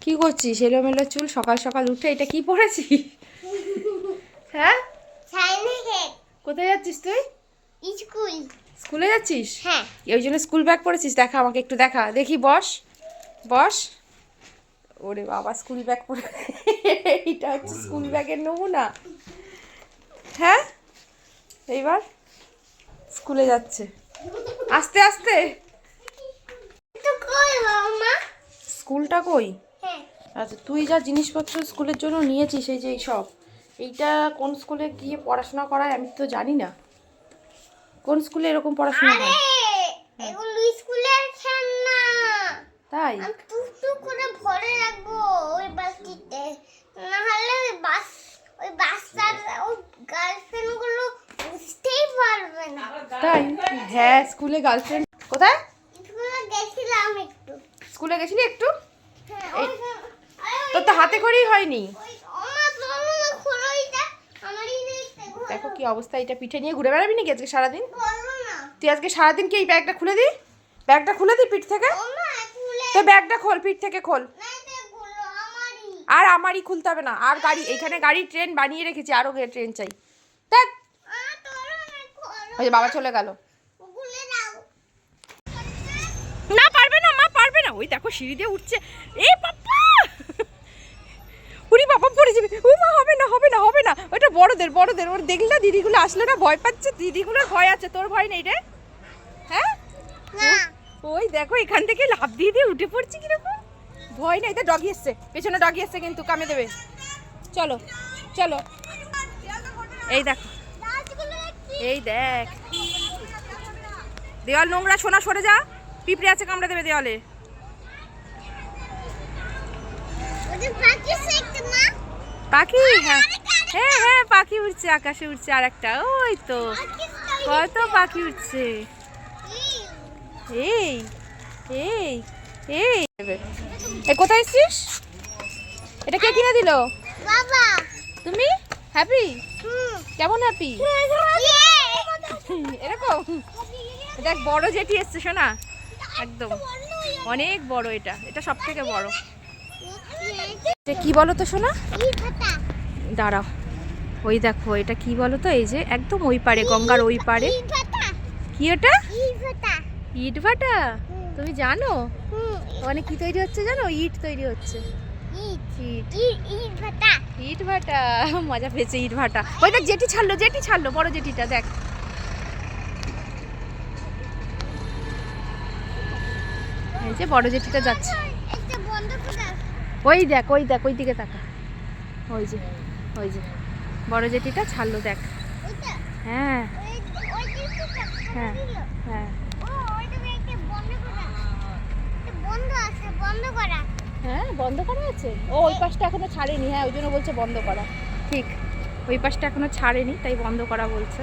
কি করছিস? এলোমেলো চুল, সকাল সকাল উঠে এটা কি পরেছিস? হ্যাঁ, কোথায় যাচ্ছিস তুই? স্কুল। স্কুলে যাচ্ছিস? হ্যাঁ। ওই জন্য স্কুল ব্যাগ পরেছিস? দেখা, আমাকে একটু দেখা দেখি। বস বস। ওরে বাবা, স্কুল ব্যাগ পরে এইটা হচ্ছে স্কুল ব্যাগের নমুনা। হ্যাঁ, এইবার স্কুলে যাচ্ছে আস্তে আস্তে। স্কুলটা কই? আচ্ছা, তুই যা জিনিসপত্র স্কুলের জন্য নিয়েছিস, এই যে এইসব, এইটা কোন স্কুলে গিয়ে পড়াশোনা করায় আমি তো জানি না। কোন স্কুলে এরকম পড়াশোনা হয়? এগুলো স্কুলের খেলনা। তাই? আমি টুকটুক করে ভরে রাখবো ওই বালতিতে, না হলে ওই বাচ্চার ওই গার্লফ্রেন্ড গুলো বুঝতেই পারবে না। তাই? হ্যাঁ, স্কুলে গার্লফ্রেন্ড কোথায়? স্কুলে গেছিলাম একটু। স্কুলে গেছিলি একটু? হ্যাঁ, এই তোর তো হাতে করেই হয়নি। দেখো কি অবস্থা, এটা পিঠে নিয়ে ঘুরে বেড়াবি নাকি আজকে সারাদিন? তুই আজকে সারাদিন কি এই ব্যাগটা খুলে দি? ব্যাগটা খুলে দি পিঠ থেকে। তো ব্যাগটা খোল, পিঠ থেকে খোল। আর আমারই খুলতে হবে না। আর গাড়ি, এইখানে গাড়ি ট্রেন বানিয়ে রেখেছি, আরো ট্রেন চাই। দেখ, ওই যে বাবা চলে গেল। না, পারবে না, মা পারবে না। ওই দেখো সিঁড়ি দিয়ে উঠছে। এ বাবা, উড়ি বাবা পড়ে যাবে। ও মা, হবে না হবে না হবে না, ওটা বড়দের বড়দের। ওর দেখলি না, দিদিগুলো আসলে না ভয় পাচ্ছে। দিদিগুলোর ভয় আছে, তোর ভয় নেই রে? হ্যাঁ, ওই দেখো এখান থেকে লাফ দিয়ে দিয়ে উঠে পড়ছি কিরকম। ভয় নেই। তো ডগি এসছে, পেছনে ডগি এসছে কিন্তু কামে দেবে। চলো চলো, এই দেখো, এই দেখ দেওয়াল নোংরা। সোনা সরে যা, পিঁপড়ে আছে, কামড়ে দেবে দেওয়ালে। পাখি? হ্যাঁ হ্যাঁ হ্যাঁ, পাখি উঠছে, আকাশে উঠছে। আর একটা, ওই তো কত পাখি উঠছে। এই এই এই এ কোথায় এসছিস? এটা কে কিনে দিল? বাবা। তুমি হ্যাপি? কেমন হ্যাপি? এরকম দেখ, বড় জেঠি এসছে সোনা, একদম অনেক বড়। এটা এটা সব থেকে বড়। কি বলো তো সোনা? দাঁড়াও, ওই দেখো এটা কি বলো তো? এই যে একদম ওই পারে, গঙ্গার ওই পারে। কি ওটা? ইট ভাটা? তুমি জানো ওখানে কি তৈরি হচ্ছে জানো? ইট তৈরি হচ্ছে। ইট ভাটা, মজা পেয়েছে ইট ভাটা। ওই দেখ জেঠি ছাড়লো, জেঠি ছাড়লো, বড় জেঠিটা দেখ। এই যে বড় জেঠিটা যাচ্ছে। ওই দেখ ওই দেখ, ওই দিকে তাকা। ওই যে ওই যে বড় জেঠিটা ছাড়লো, দেখ। হ্যাঁ হ্যাঁ হ্যাঁ হ্যাঁ, বন্ধ করা আছে। ও ওই পাশটা এখনো ছাড়েনি। হ্যাঁ, ওই জন্য বলছে বন্ধ করা। ঠিক, ওই পাশটা এখনো ছাড়েনি, তাই বন্ধ করা বলছে।